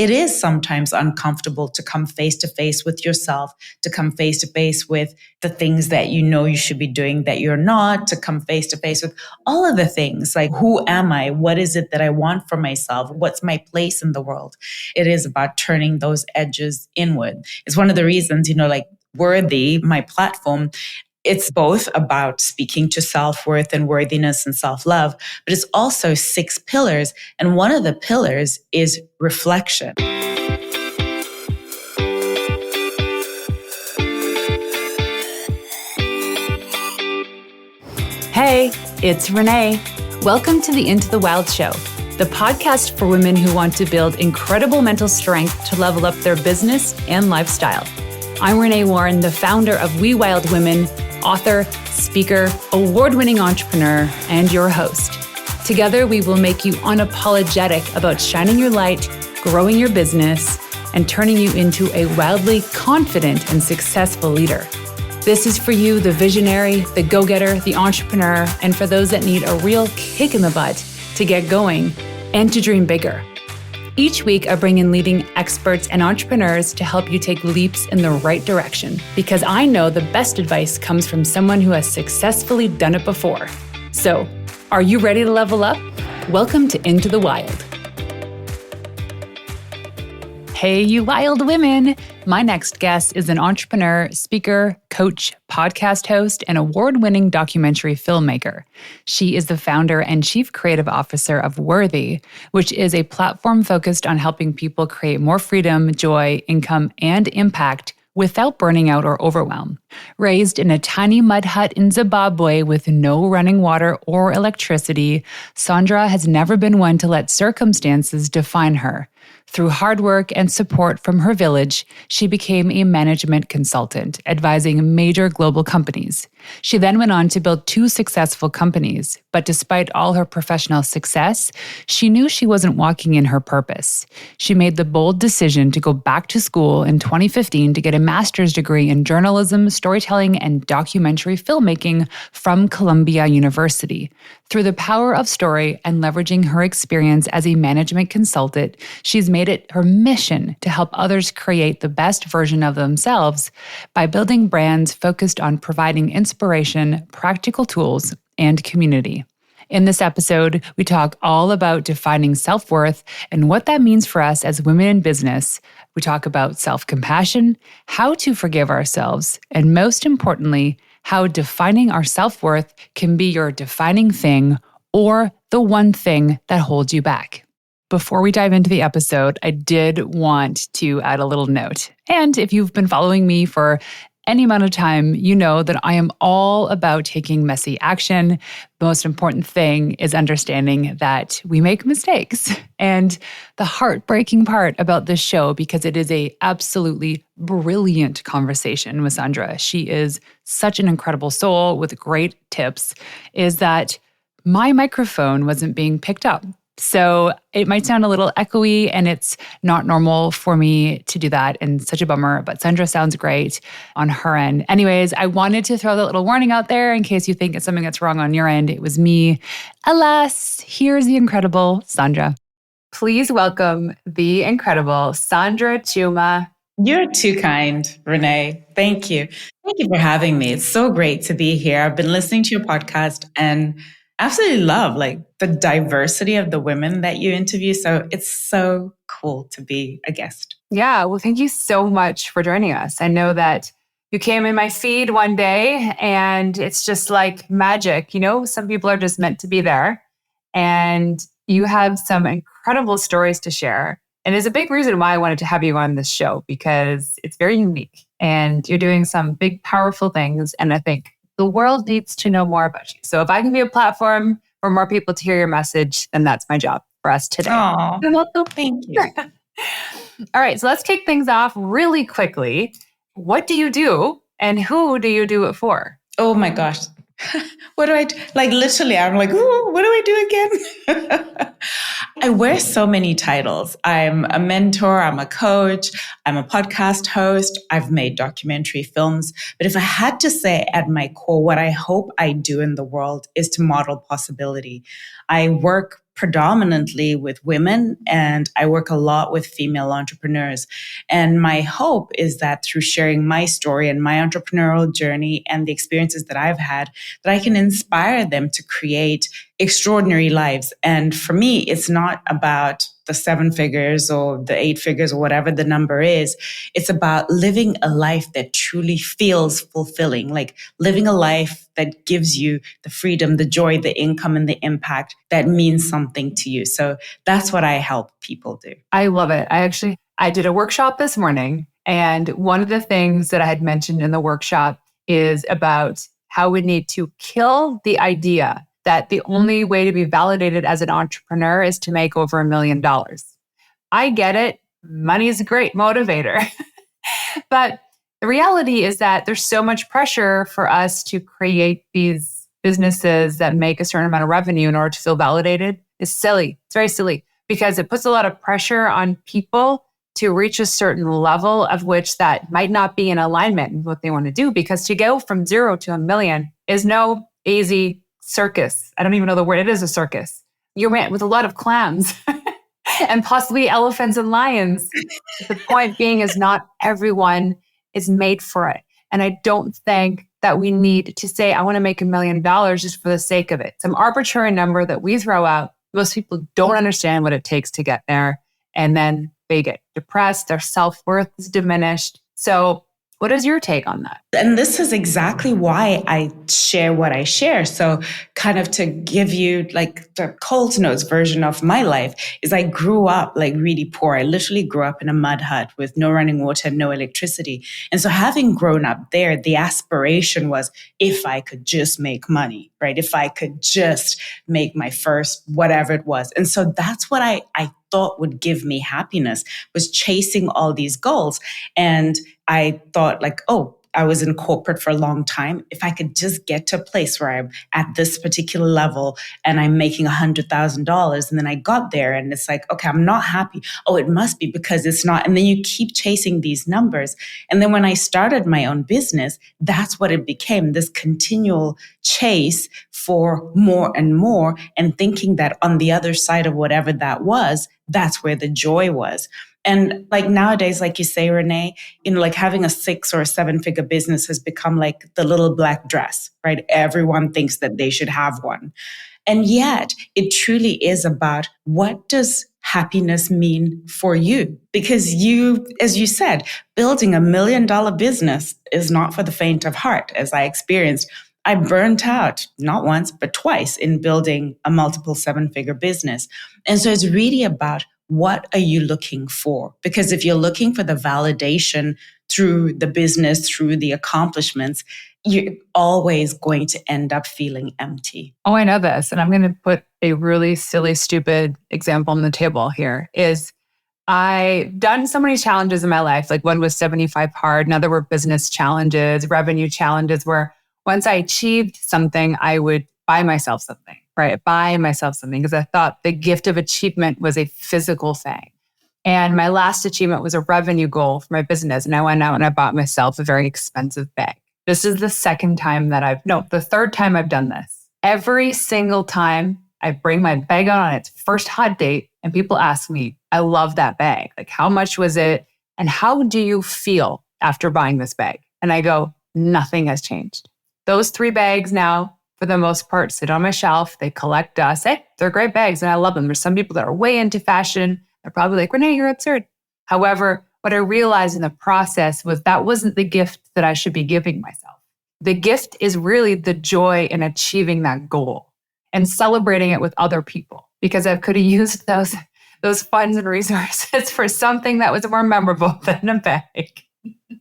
it is sometimes uncomfortable to come face to face with yourself, to come face to face with the things that you know you should be doing that you're not, to come face to face with all of the things like, who am I? What is it that I want for myself? What's my place in the world? It is about turning those edges inward. It's one of the reasons, like Worthy, my platform, it's both about speaking to self-worth and worthiness and self-love, but it's also 6 pillars. And one of the pillars is reflection. Hey, it's Renee. Welcome to the Into the Wild Show, the podcast for women who want to build incredible mental strength to level up their business and lifestyle. I'm Renee Warren, the founder of We Wild Women, author, speaker, award-winning entrepreneur, and your host. Together, we will make you unapologetic about shining your light, growing your business, and turning you into a wildly confident and successful leader. This is for you, the visionary, the go-getter, the entrepreneur, and for those that need a real kick in the butt to get going and to dream bigger. Each week, I bring in leading experts and entrepreneurs to help you take leaps in the right direction, because I know the best advice comes from someone who has successfully done it before. So, are you ready to level up? Welcome to Into the Wild. Hey, you wild women! My next guest is an entrepreneur, speaker, coach, podcast host, and award-winning documentary filmmaker. She is the founder and chief creative officer of Worthy, which is a platform focused on helping people create more freedom, joy, income, and impact without burning out or overwhelm. Raised in a tiny mud hut in Zimbabwe with no running water or electricity, Sandra has never been one to let circumstances define her. Through hard work and support from her village, she became a management consultant, advising major global companies. She then went on to build 2 successful companies, but despite all her professional success, she knew she wasn't walking in her purpose. She made the bold decision to go back to school in 2015 to get a master's degree in journalism, storytelling, and documentary filmmaking from Columbia University. Through the power of story and leveraging her experience as a management consultant, she's made it her mission to help others create the best version of themselves by building brands focused on providing inspiration, practical tools, and community. In this episode, we talk all about defining self-worth and what that means for us as women in business. We talk about self-compassion, how to forgive ourselves, and most importantly, how defining our self-worth can be your defining thing or the one thing that holds you back. Before we dive into the episode, I did want to add a little note. And if you've been following me for any amount of time, you know that I am all about taking messy action. The most important thing is understanding that we make mistakes. And the heartbreaking part about this show, because it is a absolutely brilliant conversation with Sandra, she is such an incredible soul with great tips, is that my microphone wasn't being picked up. So it might sound a little echoey, and it's not normal for me to do that, and such a bummer, but Sandra sounds great on her end. Anyways, I wanted to throw that little warning out there in case you think it's something that's wrong on your end. It was me. Alas, here's the incredible Sandra. Please welcome the incredible Sandra Chuma. You're too kind, Renee. Thank you. Thank you for having me. It's so great to be here. I've been listening to your podcast and absolutely love the diversity of the women that you interview. So it's so cool to be a guest. Yeah, well, thank you so much for joining us. I know that you came in my feed one day and it's just like magic. Some people are just meant to be there, and you have some incredible stories to share. And it's a big reason why I wanted to have you on this show, because it's very unique and you're doing some big, powerful things. And I think the world needs to know more about you. So if I can be a platform for more people to hear your message, then that's my job for us today. Oh, welcome. Thank you. All right, so let's kick things off really quickly. What do you do and who do you do it for? Oh my gosh. What do I do? Literally, I'm like, ooh, what do I do again? I wear so many titles. I'm a mentor, I'm a coach, I'm a podcast host, I've made documentary films. But if I had to say at my core, what I hope I do in the world is to model possibility. I work predominantly with women, and I work a lot with female entrepreneurs. And my hope is that through sharing my story and my entrepreneurial journey and the experiences that I've had, that I can inspire them to create extraordinary lives. And for me, it's not about the 7 figures or the 8 figures or whatever the number is. It's about living a life that truly feels fulfilling, like living a life that gives you the freedom, the joy, the income, and the impact that means something to you. So that's what I help people do. I love it. I did a workshop this morning, and one of the things that I had mentioned in the workshop is about how we need to kill the idea that the only way to be validated as an entrepreneur is to make over $1 million. I get it. Money is a great motivator. But the reality is that there's so much pressure for us to create these businesses that make a certain amount of revenue in order to feel validated. It's silly. It's very silly because it puts a lot of pressure on people to reach a certain level of which that might not be in alignment with what they want to do. Because to go from 0 to 1 million is no easy circus. I don't even know the word. It is a circus. You're with a lot of clams and possibly elephants and lions. The point being is not everyone is made for it. And I don't think that we need to say, I want to make $1 million just for the sake of it. Some arbitrary number that we throw out. Most people don't understand what it takes to get there. And then they get depressed. Their self-worth is diminished. So what is your take on that? And this is exactly why I share what I share. So kind of to give you like the Coles Notes version of my life is I grew up like really poor. I literally grew up in a mud hut with no running water and no electricity. And so having grown up there, the aspiration was if I could just make money, right? If I could just make my first whatever it was. And so that's what I thought would give me happiness, was chasing all these goals. And I thought like, oh, I was in corporate for a long time. If I could just get to a place where I'm at this particular level and I'm making $100,000, and then I got there and it's like, okay, I'm not happy. Oh, it must be because it's not. And then you keep chasing these numbers. And then when I started my own business, that's what it became, this continual chase for more and more, and thinking that on the other side of whatever that was, that's where the joy was. And like nowadays, like you say, Renee, like having a 6 or a 7-figure business has become like the little black dress, right? Everyone thinks that they should have one. And yet it truly is about what does happiness mean for you? Because you, as you said, building $1 million business is not for the faint of heart, as I experienced. I burnt out not once, but twice in building a multiple 7-figure business. And so it's really about what are you looking for? Because if you're looking for the validation through the business, through the accomplishments, you're always going to end up feeling empty. Oh, I know this. And I'm going to put a really silly, stupid example on the table here is I've done so many challenges in my life. Like one was 75 hard. Another were business challenges, revenue challenges, where once I achieved something, I would buy myself something, right? Buy myself something because I thought the gift of achievement was a physical thing. And my last achievement was a revenue goal for my business. And I went out and I bought myself a very expensive bag. This is the third time I've done this. Every single time I bring my bag out on its first hot date and people ask me, I love that bag. Like, how much was it? And how do you feel after buying this bag? And I go, nothing has changed. Those 3 bags now, for the most part, sit on my shelf. They collect dust. Hey, they're great bags and I love them. There's some people that are way into fashion. They're probably like, Renee, you're absurd. However, what I realized in the process was that wasn't the gift that I should be giving myself. The gift is really the joy in achieving that goal and celebrating it with other people, because I could have used those funds and resources for something that was more memorable than a bag.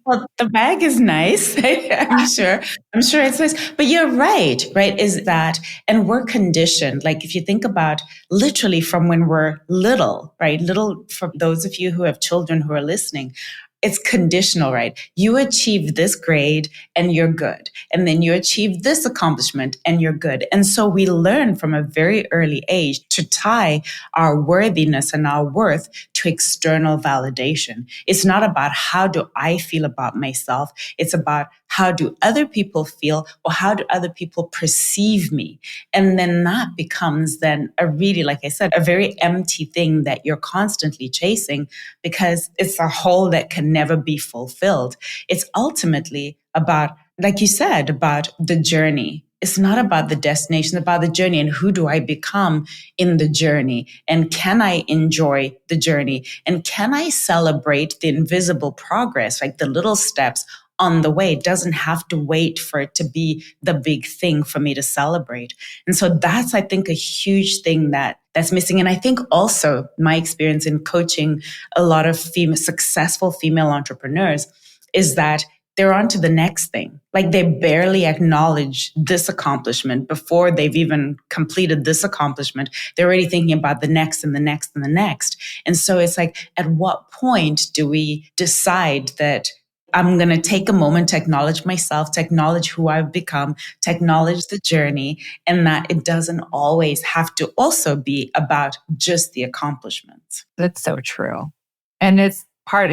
Well, the bag is nice. I'm sure it's nice. But you're right? Is that, and we're conditioned. Like if you think about literally from when we're little, right? Little, for those of you who have children who are listening, it's conditional, right? You achieve this grade and you're good. And then you achieve this accomplishment and you're good. And so we learn from a very early age to tie our worthiness and our worth to external validation. It's not about how do I feel about myself. It's about how do other people feel, or how do other people perceive me? And then that becomes then a really, like I said, a very empty thing that you're constantly chasing, because it's a hole that can never be fulfilled. It's ultimately about, like you said, about the journey. It's not about the destination, it's about the journey, and who do I become in the journey? And can I enjoy the journey? And can I celebrate the invisible progress, like the little steps on the way? It doesn't have to wait for it to be the big thing for me to celebrate. And so that's, I think, a huge thing that's missing. And I think also my experience in coaching a lot of successful female entrepreneurs is that they're on to the next thing. Like they barely acknowledge this accomplishment before they've even completed this accomplishment. They're already thinking about the next and the next and the next. And so it's like, at what point do we decide that I'm going to take a moment to acknowledge myself, to acknowledge who I've become, to acknowledge the journey, and that it doesn't always have to also be about just the accomplishments. That's so true. And it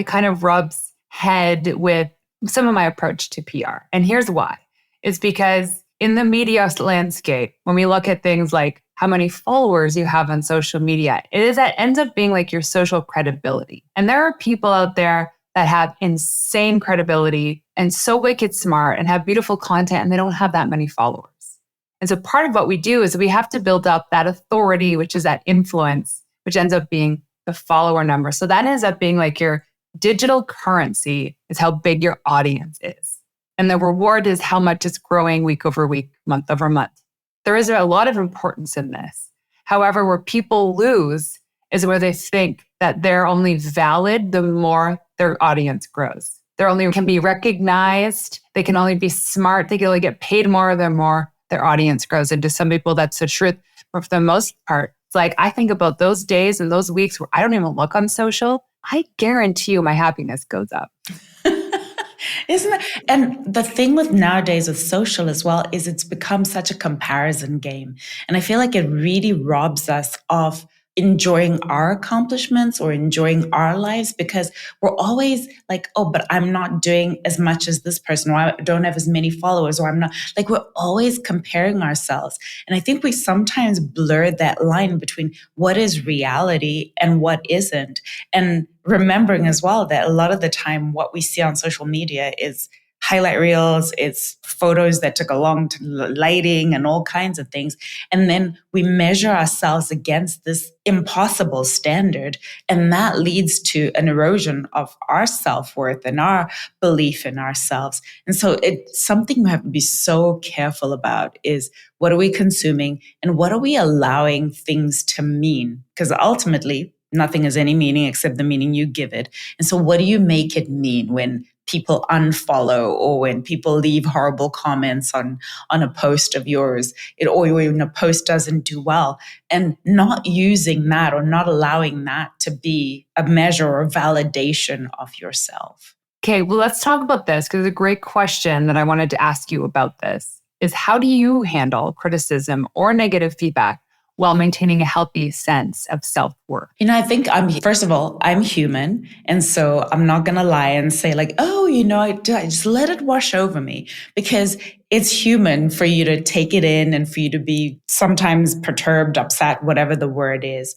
kind of rubs head with some of my approach to PR. And here's why. It's because in the media landscape, when we look at things like how many followers you have on social media, that ends up being like your social credibility. And there are people out there that have insane credibility and so wicked smart and have beautiful content, and they don't have that many followers. And so part of what we do is we have to build up that authority, which is that influence, which ends up being the follower number. So that ends up being like your digital currency is how big your audience is. And the reward is how much it's growing week over week, month over month. There is a lot of importance in this. However, where people lose is where they think that they're only valid the more their audience grows. They only can be recognized. They can only be smart. They can only get paid more the more their audience grows. And to some people, that's the truth. But for the most part, it's like, I think about those days and those weeks where I don't even look on social. I guarantee you my happiness goes up. Isn't it? And the thing with nowadays with social as well is it's become such a comparison game. And I feel like it really robs us of enjoying our accomplishments or enjoying our lives, because we're always like, oh, but I'm not doing as much as this person, or I don't have as many followers, or I'm not, like, we're always comparing ourselves. And I think we sometimes blur that line between what is reality and what isn't. And remembering as well that a lot of the time what we see on social media is highlight reels, it's photos that took a long lighting and all kinds of things. And then we measure ourselves against this impossible standard. And that leads to an erosion of our self-worth and our belief in ourselves. And so it's something we have to be so careful about is, what are we consuming and what are we allowing things to mean? Because ultimately, nothing has any meaning except the meaning you give it. And so what do you make it mean when people unfollow, or when people leave horrible comments on a post of yours, or when a post doesn't do well, and not using that or not allowing that to be a measure or validation of yourself. Okay, well, let's talk about this, because a great question that I wanted to ask you about this is, how do you handle criticism or negative feedback while maintaining a healthy sense of self-worth? I think first of all, I'm human. And so I'm not going to lie and say like, oh, I just let it wash over me, because it's human for you to take it in and for you to be sometimes perturbed, upset, whatever the word is.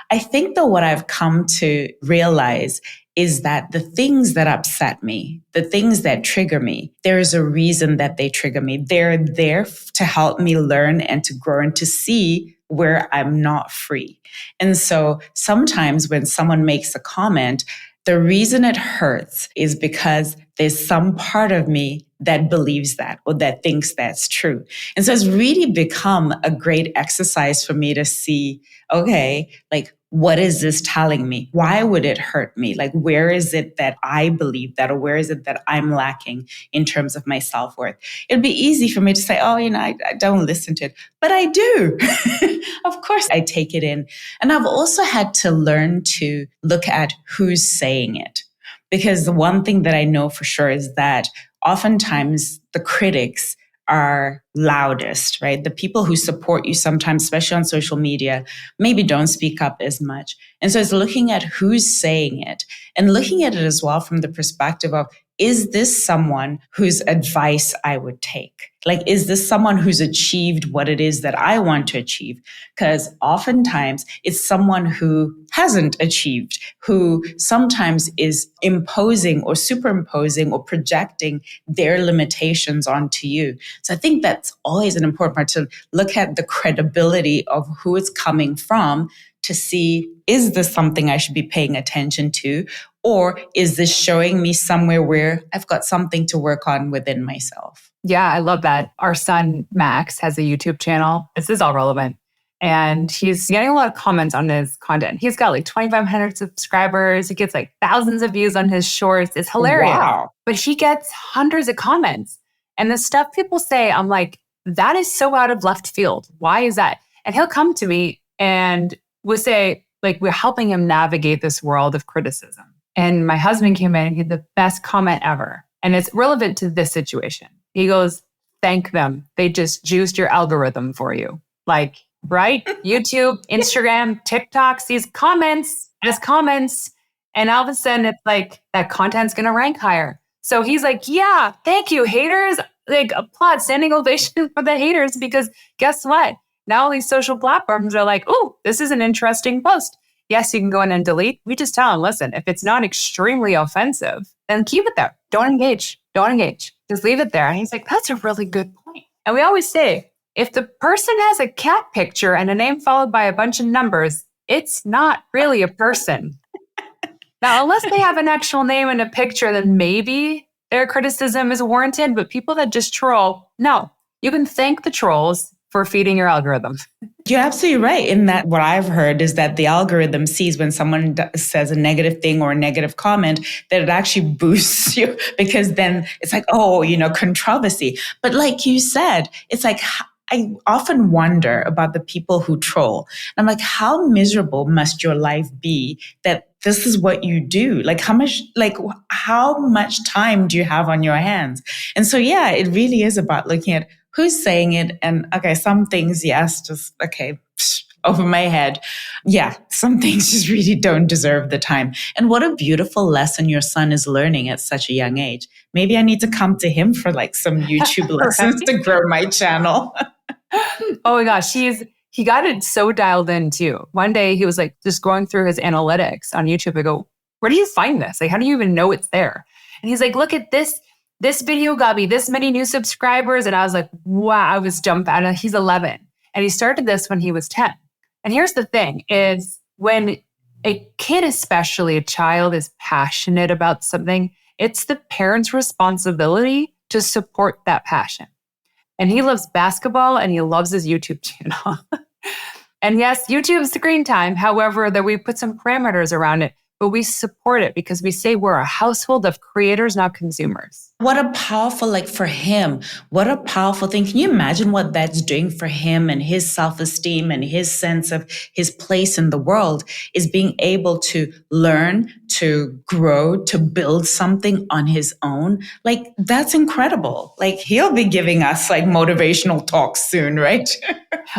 I think though what I've come to realize is that the things that upset me, the things that trigger me, there is a reason that they trigger me. They're there to help me learn and to grow and to see where I'm not free. And so sometimes when someone makes a comment, the reason it hurts is because there's some part of me that believes that or that thinks that's true. And so it's really become a great exercise for me to see, okay, like, what is this telling me? Why would it hurt me? Like, where is it that I believe that, or where is it that I'm lacking in terms of my self-worth? It'd be easy for me to say, oh, I don't listen to it, but I do. Of course, I take it in. And I've also had to learn to look at who's saying it. Because the one thing that I know for sure is that oftentimes the critics are loudest, right? The people who support you sometimes, especially on social media, maybe don't speak up as much. And so it's looking at who's saying it and looking at it as well from the perspective of, is this someone whose advice I would take? Like, is this someone who's achieved what it is that I want to achieve? Because oftentimes it's someone who hasn't achieved, who sometimes is imposing or superimposing or projecting their limitations onto you. So I think that's always an important part, to look at the credibility of who it's coming from to see, is this something I should be paying attention to? Or is this showing me somewhere where I've got something to work on within myself? Yeah, I love that. Our son, Max, has a YouTube channel. This is all relevant. And he's getting a lot of comments on his content. He's got like 2,500 subscribers. He gets like thousands of views on his shorts. It's hilarious. Wow. But he gets hundreds of comments. And the stuff people say, I'm like, that is so out of left field. Why is that? And he'll come to me and we'll say, like, we're helping him navigate this world of criticism. And my husband came in and he had the best comment ever. And it's relevant to this situation. He goes, thank them. They just juiced your algorithm for you. Like, right? YouTube, Instagram, TikTok sees comments as comments. And all of a sudden it's like that content's going to rank higher. So he's like, yeah, thank you, haters. Like, applaud, standing ovation for the haters, because guess what? Now all these social platforms are like, oh, this is an interesting post. Yes, you can go in and delete. We just tell them, listen, if it's not extremely offensive, then keep it there. Don't engage. Don't engage. Just leave it there. And he's like, that's a really good point. And we always say, if the person has a cat picture and a name followed by a bunch of numbers, it's not really a person. Now, unless they have an actual name and a picture, then maybe their criticism is warranted. But people that just troll, no. You can thank the trolls for feeding your algorithm. You're absolutely right. In that, what I've heard is that the algorithm sees when someone says a negative thing or a negative comment, that it actually boosts you, because then it's like, oh, controversy. But like you said, it's like, I often wonder about the people who troll. And I'm like, how miserable must your life be that this is what you do? Like, how much time do you have on your hands? And so, yeah, it really is about looking at who's saying it. And okay, some things, yes, just, okay, over my head. Yeah, some things just really don't deserve the time. And what a beautiful lesson your son is learning at such a young age. Maybe I need to come to him for like some YouTube lessons to grow my channel. Oh my gosh, he got it so dialed in too. One day he was like just going through his analytics on YouTube. I go, where do you find this? Like, how do you even know it's there? And he's like, look at this. This video got me this many new subscribers. And I was like, wow, I was dumbfounded. He's 11. And he started this when he was 10. And here's the thing is, when a kid, especially a child, is passionate about something, it's the parent's responsibility to support that passion. And he loves basketball and he loves his YouTube channel. And yes, YouTube screen time. However, that we put some parameters around it, but we support it because we say we're a household of creators, not consumers. What a powerful, for him, what a powerful thing. Can you imagine what that's doing for him and his self-esteem and his sense of his place in the world, is being able to learn, to grow, to build something on his own? Like, that's incredible. Like, he'll be giving us motivational talks soon, right?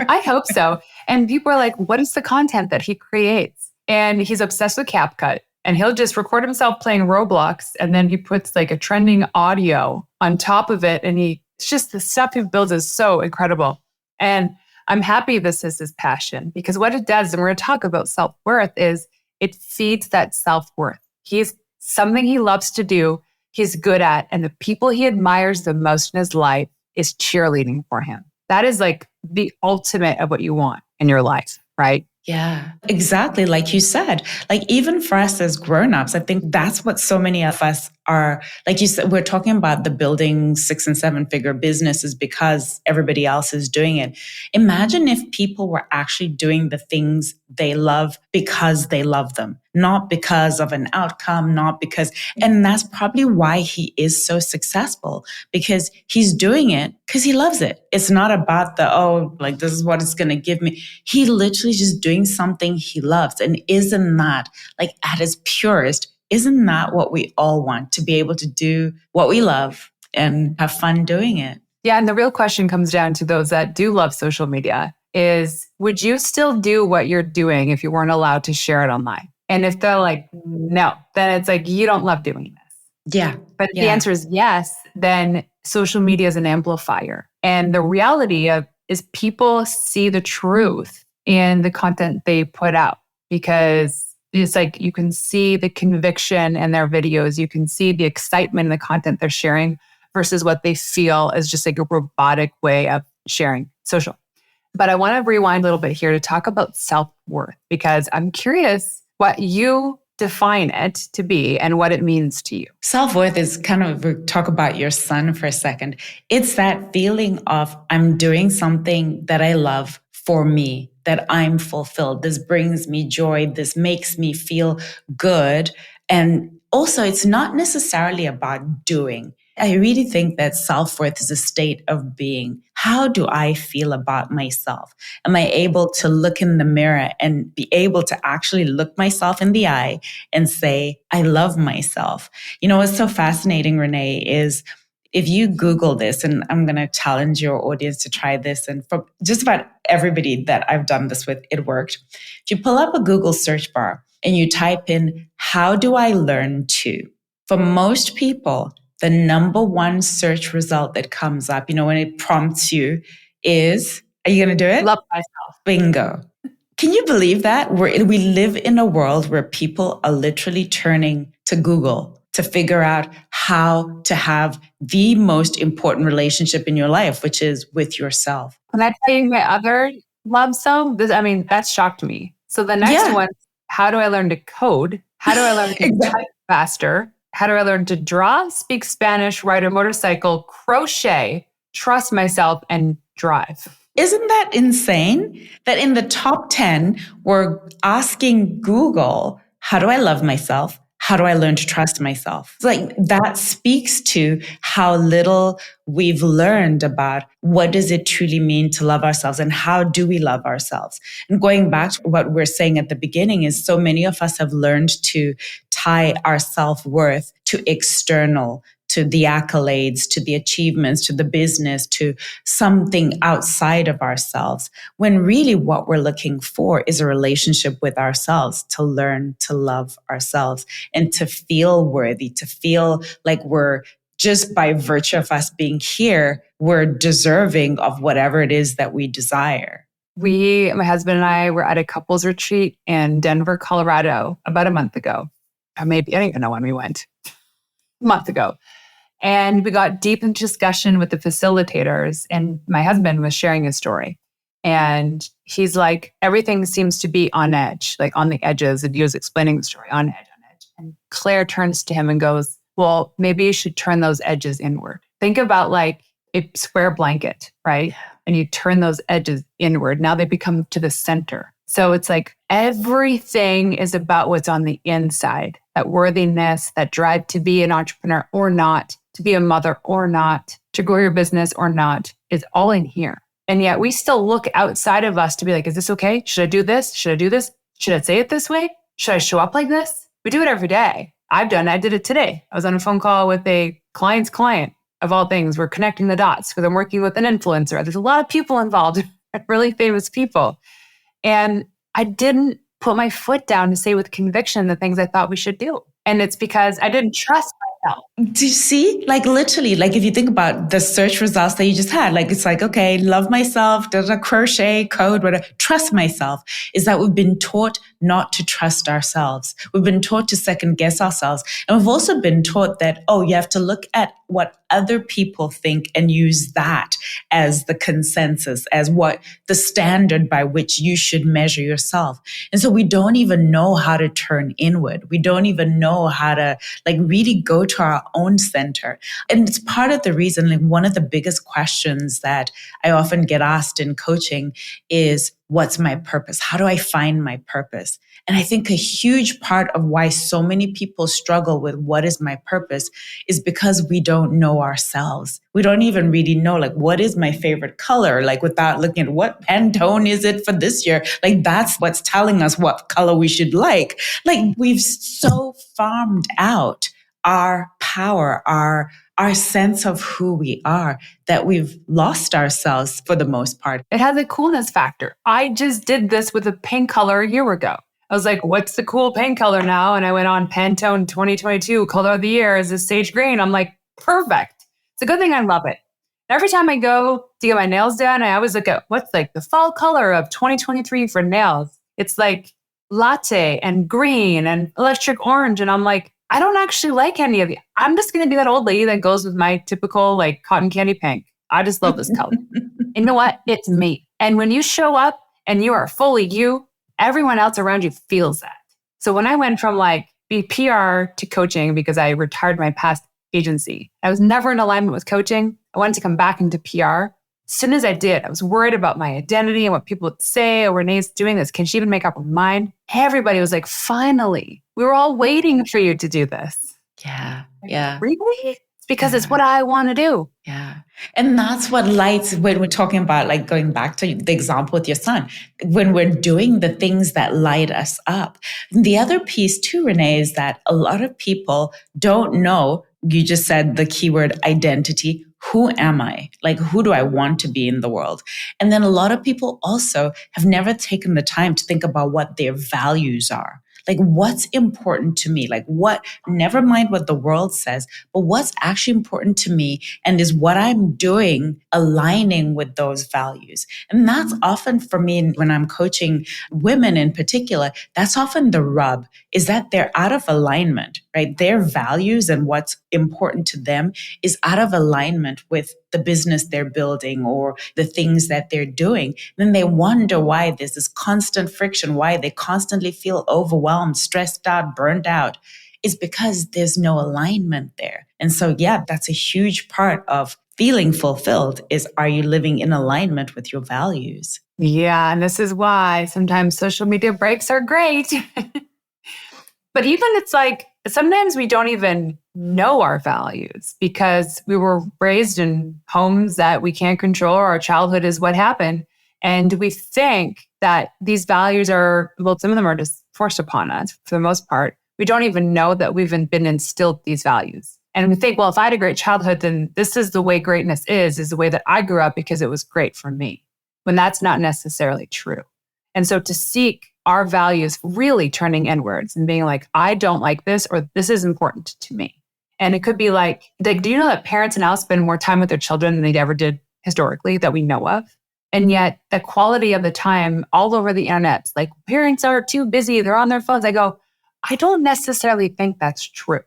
I hope so. And people are like, what is the content that he creates? And he's obsessed with CapCut. And he'll just record himself playing Roblox. And then he puts a trending audio on top of it. And it's just the stuff he builds is so incredible. And I'm happy this is his passion, because what it does, and we're going to talk about self-worth, is it feeds that self-worth. He's something he loves to do, he's good at. And the people he admires the most in his life is cheerleading for him. That is the ultimate of what you want in your life, right? Yeah, exactly. Like you said, even for us as grownups, I think that's what so many of us are. Like you said, we're talking about the building 6 and 7 figure businesses because everybody else is doing it. Imagine if people were actually doing the things they love because they love them, not because of an outcome, and that's probably why he is so successful, because he's doing it because he loves it. It's not about this is what it's going to give me. He literally just doing something he loves. And isn't that at its purest Isn't that what we all want? To be able to do what we love and have fun doing it. Yeah. And the real question comes down to those that do love social media is, would you still do what you're doing if you weren't allowed to share it online? And if they're like, no, then it's like, you don't love doing this. Yeah. But if the answer is yes, then social media is an amplifier. And the reality of is people see the truth in the content they put out, because it's like you can see the conviction in their videos. You can see the excitement in the content they're sharing versus what they feel is just like a robotic way of sharing social. But I want to rewind a little bit here to talk about self-worth, because I'm curious what you define it to be and what it means to you. Self-worth is kind of, we'll talk about your son for a second. It's that feeling of I'm doing something that I love for me, that I'm fulfilled. This brings me joy. This makes me feel good. And also, it's not necessarily about doing. I really think that self-worth is a state of being. How do I feel about myself? Am I able to look in the mirror and be able to actually look myself in the eye and say, I love myself? You know, what's so fascinating, Renee, is if you Google this, and I'm going to challenge your audience to try this, and for just about everybody that I've done this with, it worked. If you pull up a Google search bar and you type in, how do I learn to? For most people, the number one search result that comes up, you know, when it prompts you is, are you going to do it? Love myself. Bingo. Can you believe that? We live in a world where people are literally turning to Google to figure out how to have the most important relationship in your life, which is with yourself. Can I tell you my other love song? That shocked me. So the next one, how do I learn to code? How do I learn to type faster? How do I learn to draw, speak Spanish, ride a motorcycle, crochet, trust myself, and drive? Isn't that insane? That in the top 10, we're asking Google, how do I love myself? How do I learn to trust myself? It's like that speaks to how little we've learned about what does it truly mean to love ourselves and how do we love ourselves? And going back to what we're saying at the beginning is so many of us have learned to tie our self-worth to external, to the accolades, to the achievements, to the business, to something outside of ourselves, when really what we're looking for is a relationship with ourselves, to learn to love ourselves and to feel worthy, to feel like we're just by virtue of us being here, we're deserving of whatever it is that we desire. My husband and I were at a couples retreat in Denver, Colorado about a month ago. Or maybe, I don't even know when we went. A month ago. And we got deep into discussion with the facilitators, and my husband was sharing his story. And he's like, everything seems to be on edge, like on the edges. And he was explaining the story on edge. And Claire turns to him and goes, well, maybe you should turn those edges inward. Think about like a square blanket, right? And you turn those edges inward. Now they become to the center. So it's like everything is about what's on the inside, that worthiness, that drive to be an entrepreneur or not, to be a mother or not, to grow your business or not, is all in here. And yet we still look outside of us to be like, is this okay? Should I do this? Should I do this? Should I say it this way? Should I show up like this? We do it every day. I did it today. I was on a phone call with a client's client, of all things. We're connecting the dots because I'm working with an influencer. There's a lot of people involved, really famous people. And I didn't put my foot down to say with conviction the things I thought we should do. And it's because I didn't trust myself. Do you see? Like literally, like if you think about the search results that you just had, like it's like, okay, love myself, crochet, code, whatever, trust myself, is that we've been taught not to trust ourselves. We've been taught to second guess ourselves. And we've also been taught that, oh, you have to look at what other people think and use that as the consensus, as what the standard by which you should measure yourself. And so we don't even know how to turn inward. We don't even know how to like really go to our own center. And it's part of the reason, like one of the biggest questions that I often get asked in coaching is, what's my purpose? How do I find my purpose? And I think a huge part of why so many people struggle with what is my purpose is because we don't know ourselves. We don't even really know, like, what is my favorite color? Like, without looking at what Pantone is it for this year? Like, that's what's telling us what color we should like. Like, we've so farmed out our power, our sense of who we are, that we've lost ourselves for the most part. It has a coolness factor. I just did this with a pink color a year ago. I was like, what's the cool paint color now? And I went on Pantone 2022, color of the year is this sage green. I'm like, perfect. It's a good thing I love it. Every time I go to get my nails done, I always look at what's like the fall color of 2023 for nails. It's like latte and green and electric orange. And I'm like, I don't actually like any of it. I'm just going to be that old lady that goes with my typical like cotton candy pink. I just love this color. And you know what? It's me. And when you show up and you are fully you, everyone else around you feels that. So when I went from like be PR to coaching because I retired my past agency, I was never in alignment with coaching. I wanted to come back into PR. As soon as I did, I was worried about my identity and what people would say. Oh, Renee's doing this. Can she even make up her mind? Everybody was like, finally, we were all waiting for you to do this. Yeah. Yeah. Really? It's because it's what I want to do. Yeah. And that's what lights, when we're talking about, like, going back to the example with your son, when we're doing the things that light us up. The other piece too, Renee, is that a lot of people don't know, you just said the keyword identity. Who am I? Like, who do I want to be in the world? And then a lot of people also have never taken the time to think about what their values are. Like, what's important to me? Like, what, never mind what the world says, but what's actually important to me? And is what I'm doing aligning with those values? And that's often for me, when I'm coaching women in particular, that's often the rub, is that they're out of alignment, right? Their values and what's important to them is out of alignment with the business they're building or the things that they're doing. Then they wonder why there's this constant friction, why they constantly feel overwhelmed, stressed out, burnt out. Is because there's no alignment there. And so, yeah, that's a huge part of feeling fulfilled is, are you living in alignment with your values? Yeah. And this is why sometimes social media breaks are great. But even it's like, sometimes we don't even know our values because we were raised in homes that we can't control. Our childhood is what happened. And we think that these values are, well, some of them are just forced upon us for the most part. We don't even know that we've been instilled these values. And we think, well, if I had a great childhood, then this is the way greatness is the way that I grew up because it was great for me, when that's not necessarily true. And so to seek our values really turning inwards and being like, I don't like this, or this is important to me. And it could be like, do you know that parents now spend more time with their children than they ever did historically that we know of? And yet the quality of the time all over the internet, like parents are too busy, they're on their phones. I go, I don't necessarily think that's true.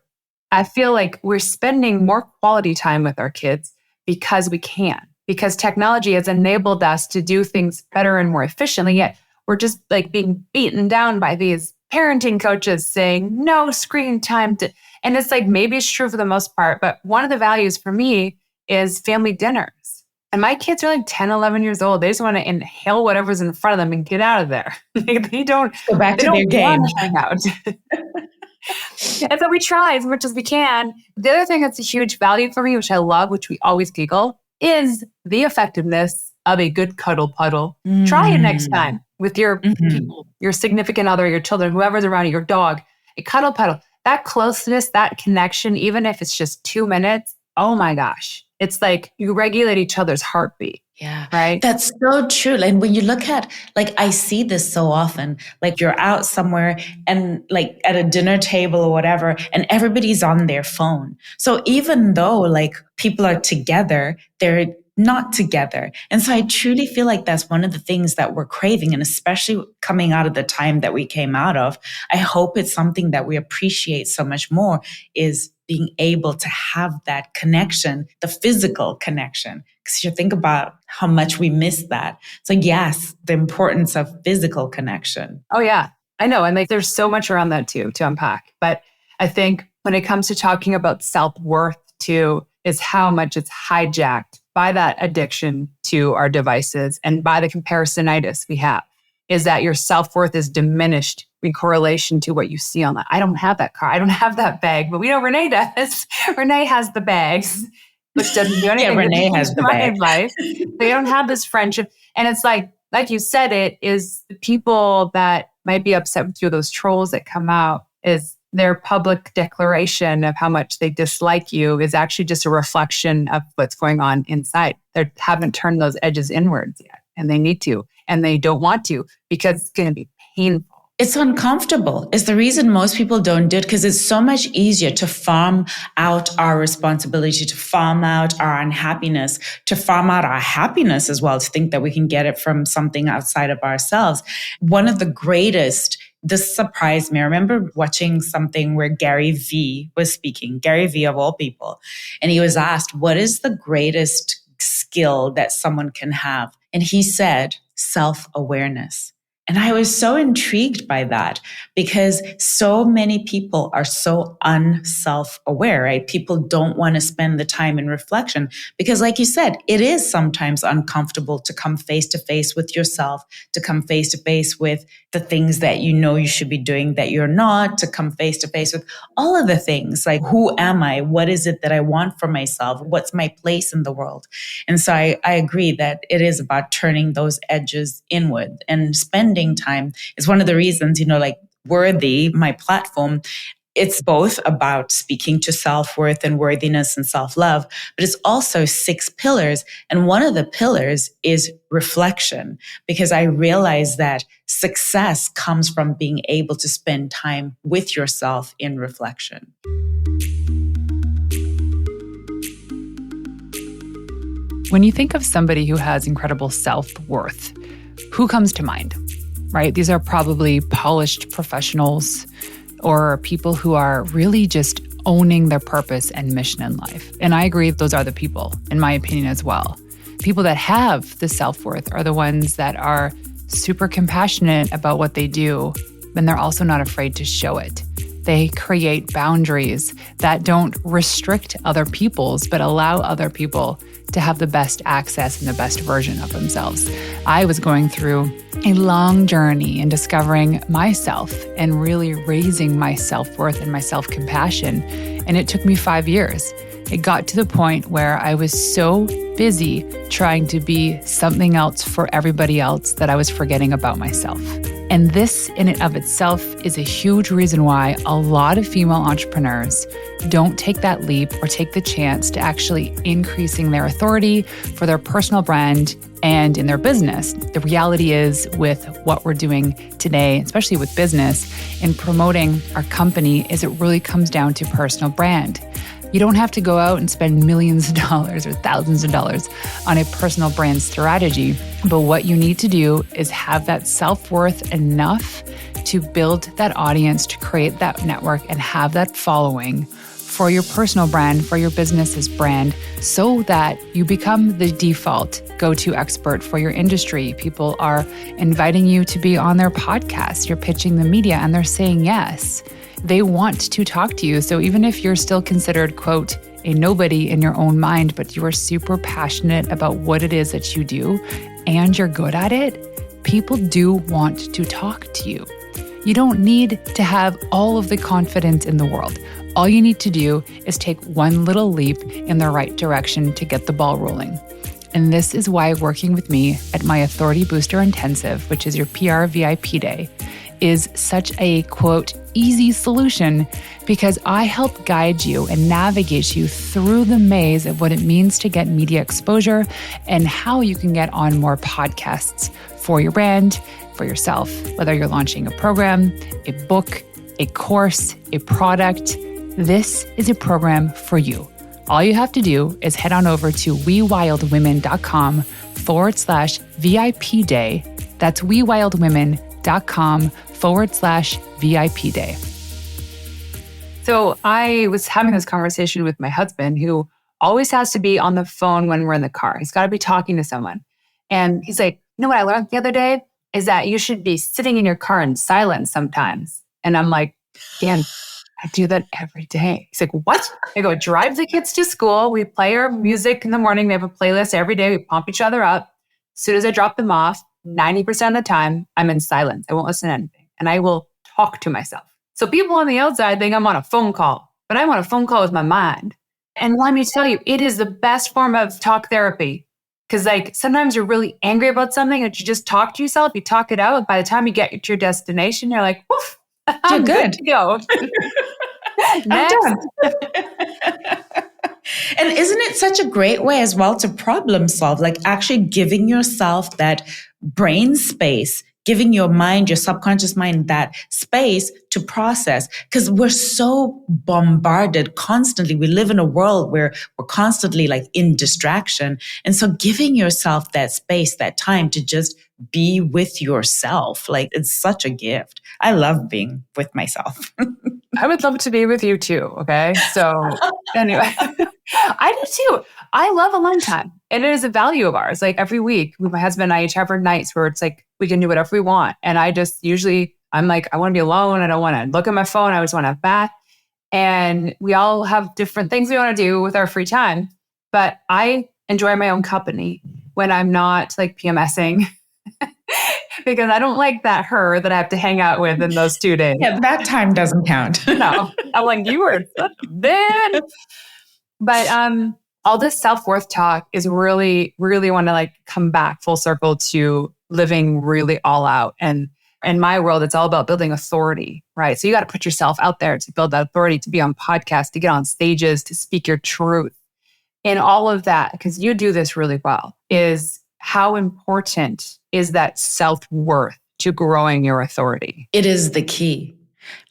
I feel like we're spending more quality time with our kids because we can, because technology has enabled us to do things better and more efficiently, yet we're just like being beaten down by these parenting coaches saying no screen time. And it's like, maybe it's true for the most part, but one of the values for me is family dinners. And my kids are like 10, 11 years old. They just want to inhale whatever's in front of them and get out of there. They don't go back to their game. Want to hang out. And so we try as much as we can. The other thing that's a huge value for me, which I love, which we always giggle, is the effectiveness of a good cuddle puddle. Try it next time with your people, your significant other, your children, whoever's around you, your dog. A cuddle puddle. That closeness, that connection, even if it's just 2 minutes, oh my gosh. It's like you regulate each other's heartbeat. Yeah. Right. That's so true. And when you look at, like, I see this so often, like you're out somewhere and like at a dinner table or whatever, and everybody's on their phone. So even though like people are together, they're not together. And so I truly feel like that's one of the things that we're craving. And especially coming out of the time that we came out of, I hope it's something that we appreciate so much more, is being able to have that connection, the physical connection. Because you think about how much we miss that. So yes, the importance of physical connection. Oh yeah, I know. And like, there's so much around that too, to unpack. But I think when it comes to talking about self-worth too, is how much it's hijacked by that addiction to our devices and by the comparisonitis we have. is that your self-worth is diminished in correlation to what you see online. I don't have that car. I don't have that bag, but we know Renee does. Renee has the bags, which doesn't do anything Yeah, Renee has to the my bag. life. They don't have this friendship. And it's like you said, it is the people that might be upset with you, those trolls that come out, is their public declaration of how much they dislike you is actually just a reflection of what's going on inside. They haven't turned those edges inwards yet, and they need to, and they don't want to because it's going to be painful. It's uncomfortable. It's the reason most people don't do it, because it's so much easier to farm out our responsibility, to farm out our unhappiness, to farm out our happiness as well, to think that we can get it from something outside of ourselves. One of the greatest, this surprised me. I remember watching something where Gary Vee was speaking, Gary Vee of all people, and he was asked, what is the greatest skill that someone can have? And he said, self-awareness. And I was so intrigued by that, because so many people are so unself-aware, right? People don't want to spend the time in reflection because, like you said, it is sometimes uncomfortable to come face to face with yourself, to come face to face with the things that you know you should be doing that you're not, to come face to face with all of the things like, who am I? What is it that I want for myself? What's my place in the world? And so I agree that it is about turning those edges inward, and spending time is one of the reasons, like Worthy, my platform, it's both about speaking to self-worth and worthiness and self-love, but it's also 6 pillars. And one of the pillars is reflection, because I realize that success comes from being able to spend time with yourself in reflection. When you think of somebody who has incredible self-worth, who comes to mind, right? These are probably polished professionals or people who are really just owning their purpose and mission in life. And I agree, those are the people, in my opinion as well. People that have the self-worth are the ones that are super compassionate about what they do, and they're also not afraid to show it. They create boundaries that don't restrict other people's, but allow other people to have the best access and the best version of themselves. I was going through a long journey in discovering myself and really raising my self-worth and my self-compassion. And it took me 5 years. It got to the point where I was so busy trying to be something else for everybody else that I was forgetting about myself. And this in and of itself is a huge reason why a lot of female entrepreneurs don't take that leap or take the chance to actually increasing their authority for their personal brand and in their business. The reality is, with what we're doing today, especially with business and promoting our company, is it really comes down to personal brand. You don't have to go out and spend millions of dollars or thousands of dollars on a personal brand strategy. But what you need to do is have that self-worth enough to build that audience, to create that network and have that following for your personal brand, for your business's brand, so that you become the default go-to expert for your industry. People are inviting you to be on their podcast. You're pitching the media and they're saying yes. They want to talk to you. So even if you're still considered, quote, a nobody in your own mind, but you are super passionate about what it is that you do and you're good at it, people do want to talk to you. You don't need to have all of the confidence in the world. All you need to do is take one little leap in the right direction to get the ball rolling. And this is why working with me at my Authority Booster Intensive, which is your PR VIP day, is such a, quote, easy solution, because I help guide you and navigate you through the maze of what it means to get media exposure and how you can get on more podcasts for your brand, for yourself, whether you're launching a program, a book, a course, a product. This is a program for you. All you have to do is head on over to wewildwomen.com/VIP day. That's wewildwomen.com/VIP day. So I was having this conversation with my husband, who always has to be on the phone when we're in the car. He's got to be talking to someone. And he's like, you know what I learned the other day is that you should be sitting in your car in silence sometimes. And I'm like, Dan, I do that every day. He's like, what? I go, drive the kids to school. We play our music in the morning. We have a playlist every day. We pump each other up. As soon as I drop them off, 90% of the time, I'm in silence. I won't listen to anything. And I will talk to myself. So people on the outside think I'm on a phone call, but I'm on a phone call with my mind. And let me tell you, it is the best form of talk therapy. Because like sometimes you're really angry about something and you just talk to yourself, you talk it out. And by the time you get to your destination, you're like, woof, I'm good to go. I'm Next. done. And isn't it such a great way as well to problem solve, like actually giving yourself that brain space, giving your mind, your subconscious mind, that space to process? Because we're so bombarded constantly. We live in a world where we're constantly like in distraction. And so giving yourself that space, that time to just be with yourself, like it's such a gift. I love being with myself. I would love to be with you too. Okay. So anyway, I do too. I love alone time. And it is a value of ours. Like every week, my husband and I each have our nights where it's like we can do whatever we want. And I just usually, I'm like, I want to be alone. I don't want to look at my phone. I just want to have bath. And we all have different things we want to do with our free time. But I enjoy my own company when I'm not like PMSing. Because I don't like that her that I have to hang out with in those 2 days. Yeah, that time doesn't count. No, I'm like, you were such a man. But all this self-worth talk is really, really want to like come back full circle to living really all out. And in my world, it's all about building authority, right? So you got to put yourself out there to build that authority, to be on podcasts, to get on stages, to speak your truth. And all of that, because you do this really well, is how important is that self-worth to growing your authority? It is the key.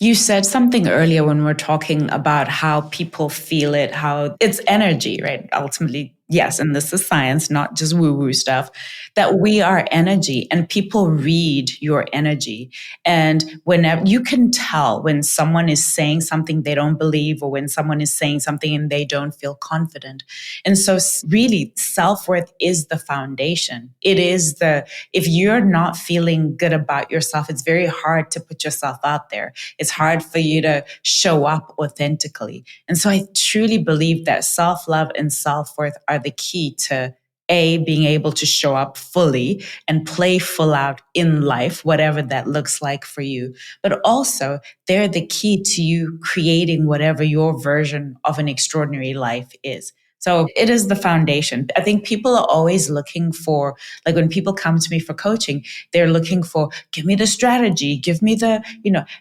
You said something earlier when we were talking about how people feel it, how it's energy, right? Ultimately, yes, and this is science, not just woo-woo stuff, that we are energy and people read your energy. And whenever you can tell when someone is saying something they don't believe or when someone is saying something and they don't feel confident. And so really self-worth is the foundation. It is if you're not feeling good about yourself, it's very hard to put yourself out there. It's hard for you to show up authentically. And so I truly believe that self-love and self-worth are the key to being able to show up fully and play full out in life, whatever that looks like for you. But also they're the key to you creating whatever your version of an extraordinary life is. So it is the foundation. I think people are always looking for, like when people come to me for coaching, they're looking for, give me the strategy, give me the,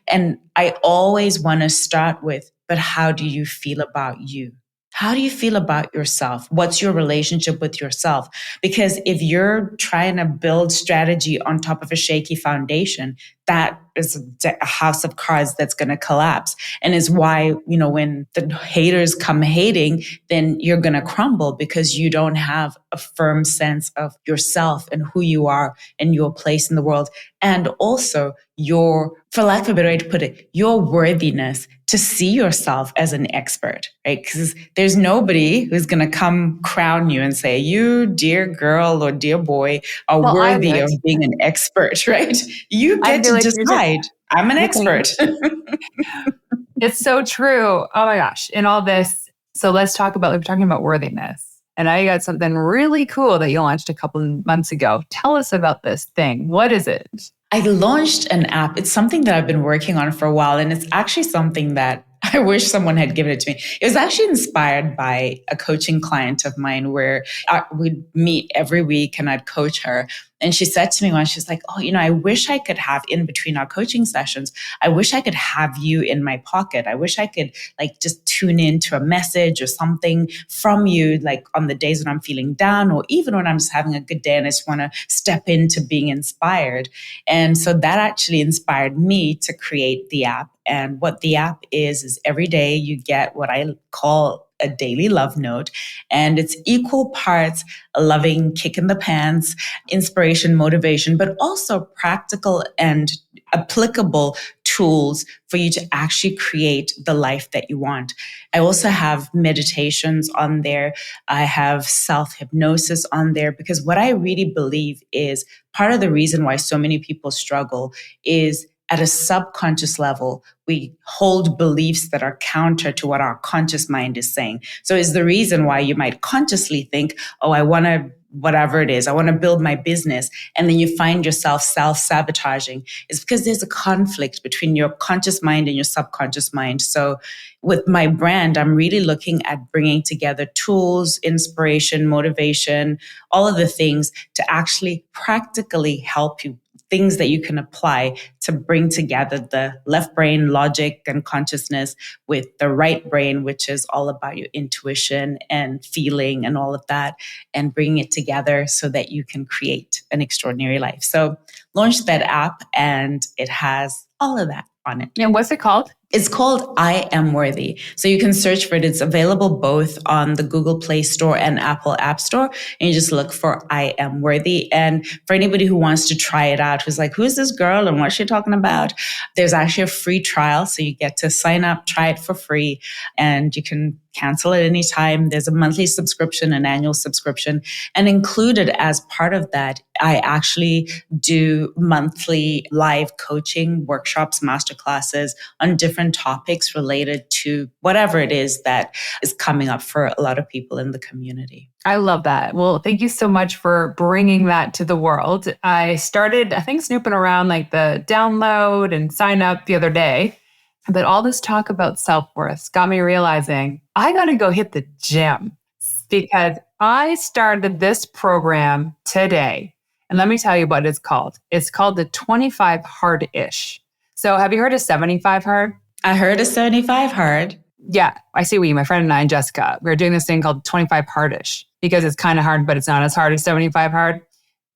and I always want to start with, but how do you feel about you? How do you feel about yourself? What's your relationship with yourself? Because if you're trying to build strategy on top of a shaky foundation, that is a house of cards that's going to collapse. And is why, when the haters come hating, then you're going to crumble because you don't have a firm sense of yourself and who you are and your place in the world. And also for lack of a better way to put it, your worthiness to see yourself as an expert, right? Because there's nobody who's going to come crown you and say, you, dear girl or dear boy, are worthy of being an expert, right? You get to decide. I'm an expert. It's so true. Oh my gosh. In all this, so we're talking about worthiness. And I got something really cool that you launched a couple of months ago. Tell us about this thing. What is it? I launched an app. It's something that I've been working on for a while. And it's actually something that I wish someone had given it to me. It was actually inspired by a coaching client of mine where we'd meet every week and I'd coach her. And she said to me once, she's like, oh, I wish I could have in between our coaching sessions, I wish I could have you in my pocket. I wish I could just tune into a message or something from you, like on the days when I'm feeling down or even when I'm just having a good day and I just want to step into being inspired. And so that actually inspired me to create the app. And what the app is every day you get what I call a daily love note. And it's equal parts a loving kick in the pants, inspiration, motivation, but also practical and applicable tools for you to actually create the life that you want. I also have meditations on there. I have self-hypnosis on there because what I really believe is part of the reason why so many people struggle is at a subconscious level, we hold beliefs that are counter to what our conscious mind is saying. So it's the reason why you might consciously think, oh, I want to whatever it is. I want to build my business. And then you find yourself self-sabotaging. It's because there's a conflict between your conscious mind and your subconscious mind. So with my brand, I'm really looking at bringing together tools, inspiration, motivation, all of the things to actually practically help you, things that you can apply to bring together the left brain logic and consciousness with the right brain, which is all about your intuition and feeling and all of that, and bringing it together so that you can create an extraordinary life. So launched that app and it has all of that on it. And what's it called? It's called I Am Worthy. So you can search for it. It's available both on the Google Play Store and Apple App Store. And you just look for I Am Worthy. And for anybody who wants to try it out, who's like, who's this girl and what's she talking about? There's actually a free trial. So you get to sign up, try it for free, and you can cancel at any time. There's a monthly subscription, an annual subscription. And included as part of that, I actually do monthly live coaching workshops, masterclasses on different topics related to whatever it is that is coming up for a lot of people in the community. I love that. Well, thank you so much for bringing that to the world. I started, I think, snooping around like the download and sign up the other day. But all this talk about self-worth got me realizing I got to go hit the gym because I started this program today. And let me tell you what it's called. It's called the 25 Hard-ish. So have you heard of 75 Hard? I heard of 75 Hard. Yeah, I see my friend and I and Jessica, we're doing this thing called 25 Hard-ish because it's kind of hard, but it's not as hard as 75 Hard.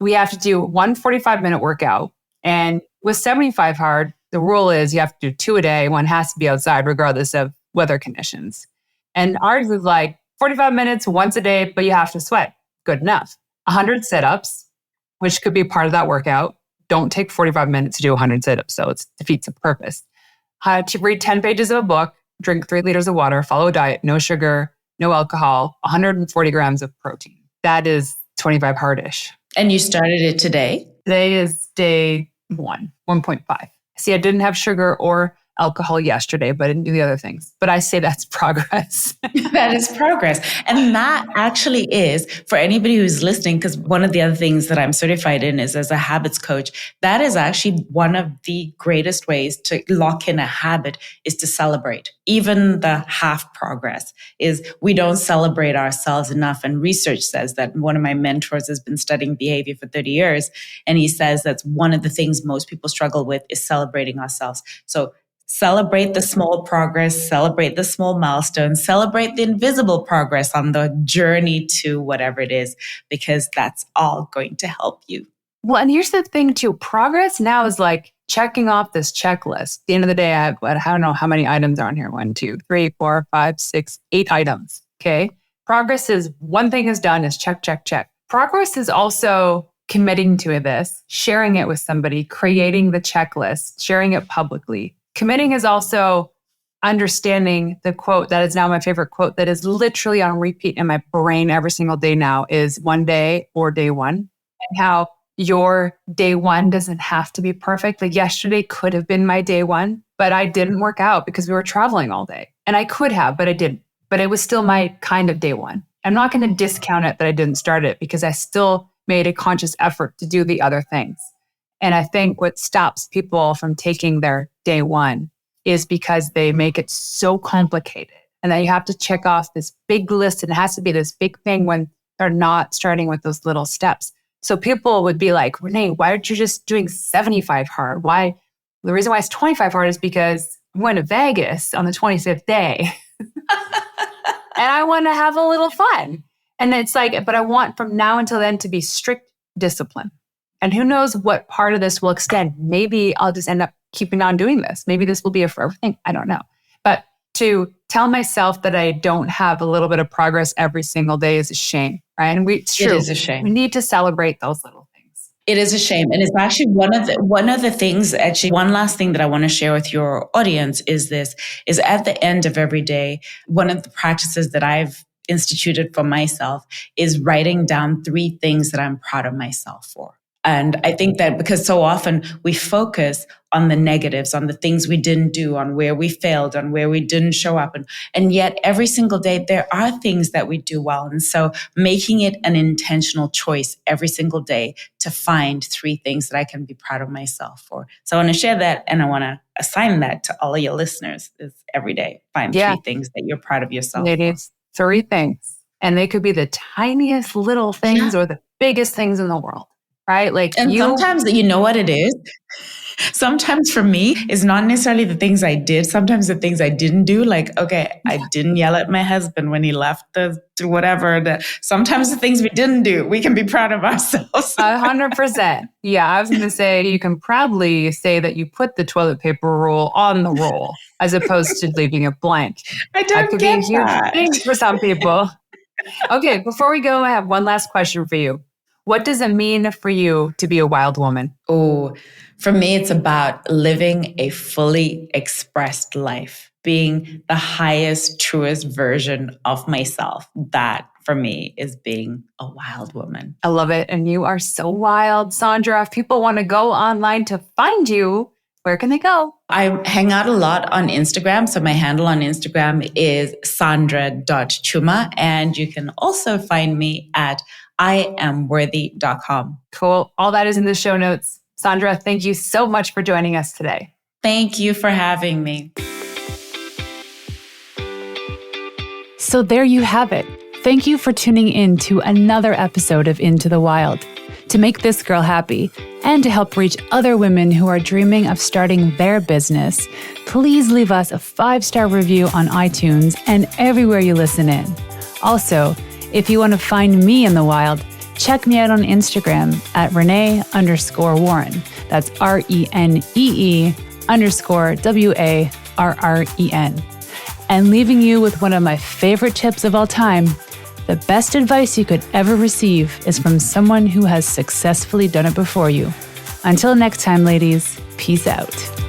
We have to do one 45-minute workout. And with 75 Hard, the rule is you have to do 2 a day. One has to be outside regardless of weather conditions. And ours is like 45 minutes once a day, but you have to sweat. Good enough. 100 sit-ups, which could be part of that workout. Don't take 45 minutes to do 100 sit-ups, so it defeats the purpose. To read 10 pages of a book, drink 3 liters of water, follow a diet, no sugar, no alcohol, 140 grams of protein. That is 25 Hard-ish. And you started it today? Today is day 1.5. See, I didn't have sugar or alcohol yesterday, but I didn't do the other things. But I say that's progress. That is progress. And that actually is, for anybody who's listening, because one of the other things that I'm certified in is as a habits coach, that is actually one of the greatest ways to lock in a habit is to celebrate. Even the half progress is we don't celebrate ourselves enough. And research says that one of my mentors has been studying behavior for 30 years. And he says that's one of the things most people struggle with is celebrating ourselves. So celebrate the small progress, celebrate the small milestones, celebrate the invisible progress on the journey to whatever it is, because that's all going to help you. Well, and here's the thing too. Progress now is like checking off this checklist. At the end of the day, I don't know how many items are on here. 1, 2, 3, 4, 5, 6, 8 items. Okay. Progress is one thing is done is check, check, check. Progress is also committing to this, sharing it with somebody, creating the checklist, sharing it publicly. Committing is also understanding the quote that is now my favorite quote that is literally on repeat in my brain every single day now is one day or day one. And how your day one doesn't have to be perfect. Like yesterday could have been my day one, but I didn't work out because we were traveling all day. And I could have, but I didn't. But it was still my kind of day one. I'm not going to discount it that I didn't start it because I still made a conscious effort to do the other things. And I think what stops people from taking their day one is because they make it so complicated. And then you have to check off this big list and it has to be this big thing when they're not starting with those little steps. So people would be like, Renee, why aren't you just doing 75 hard? Why? The reason why it's 25 hard is because I'm going to Vegas on the 25th day. And I want to have a little fun. And it's like, but I want from now until then to be strict discipline. And who knows what part of this will extend. Maybe I'll just end up keeping on doing this. Maybe this will be a forever thing. I don't know. But to tell myself that I don't have a little bit of progress every single day is a shame, right? And it's true. It is a shame. We need to celebrate those little things. It is a shame. And it's actually one of the things, actually, one last thing that I want to share with your audience is this, is at the end of every day, one of the practices that I've instituted for myself is writing down 3 things that I'm proud of myself for. And I think that because so often we focus on the negatives, on the things we didn't do, on where we failed, on where we didn't show up. And yet every single day, there are things that we do well. And so making it an intentional choice every single day to find 3 things that I can be proud of myself for. So I want to share that, and I want to assign that to all of your listeners is every day. Find 3 things that you're proud of yourself Ladies, 3 things. And they could be the tiniest little things or the biggest things in the world, right? Sometimes, you know what it is? Sometimes for me, it's not necessarily the things I did. Sometimes the things I didn't do, like, okay, I didn't yell at my husband when he left whatever. Sometimes the things we didn't do, we can be proud of ourselves. 100%. Yeah, I was going to say, you can proudly say that you put the toilet paper roll on the roll as opposed to leaving it blank. That could be a huge thing for some people. Okay, before we go, I have one last question for you. What does it mean for you to be a wild woman? Oh, for me, it's about living a fully expressed life, being the highest, truest version of myself. That, for me, is being a wild woman. I love it. And you are so wild. Sandra, if people want to go online to find you, where can they go? I hang out a lot on Instagram. So my handle on Instagram is sandra.chuma. And you can also find me at IamWorthy.com. Cool. All that is in the show notes. Sandra, thank you so much for joining us today. Thank you for having me. So there you have it. Thank you for tuning in to another episode of Into the Wild. To make this girl happy and to help reach other women who are dreaming of starting their business, please leave us a 5-star review on iTunes and everywhere you listen in. Also, if you want to find me in the wild, check me out on Instagram at Renee_Warren. That's RENEE_WARREN. And leaving you with one of my favorite tips of all time, the best advice you could ever receive is from someone who has successfully done it before you. Until next time, ladies, peace out.